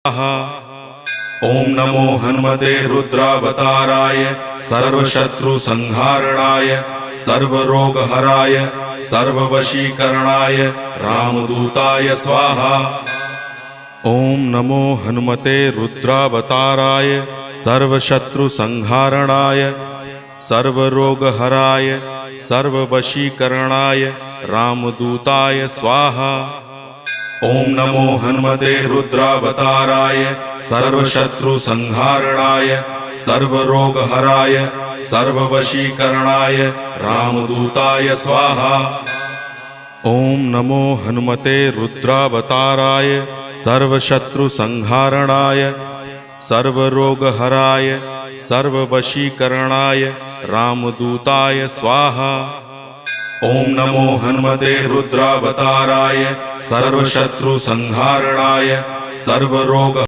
ओम नमो हनुमते रुद्रावताराय सर्वशत्रुसंहारणाय सर्वरोगहराय सर्ववशीकरणाय रामदूताय स्वाहा। ओम नमो हनुमते रुद्रावताराय सर्वशत्रुसंहारणाय सर्वरोगहराय सर्ववशीकरणाय रामदूताय स्वाहा। ओम नमो हनुमते रुद्रावताराय सर्वशत्रुसंहारणाय सर्वरोगहराय सर्ववशीकरणाय रामदूताय स्वाहा। ओम नमो हनुमते रुद्रावताराय सर्वशत्रुसंहारणाय सर्वरोगहराय सर्ववशीकरणाय रामदूताय स्वाहा। ओम नमो हनुमते रुद्रावताराय सर्वशत्रुसंहारणाय सर्वरोग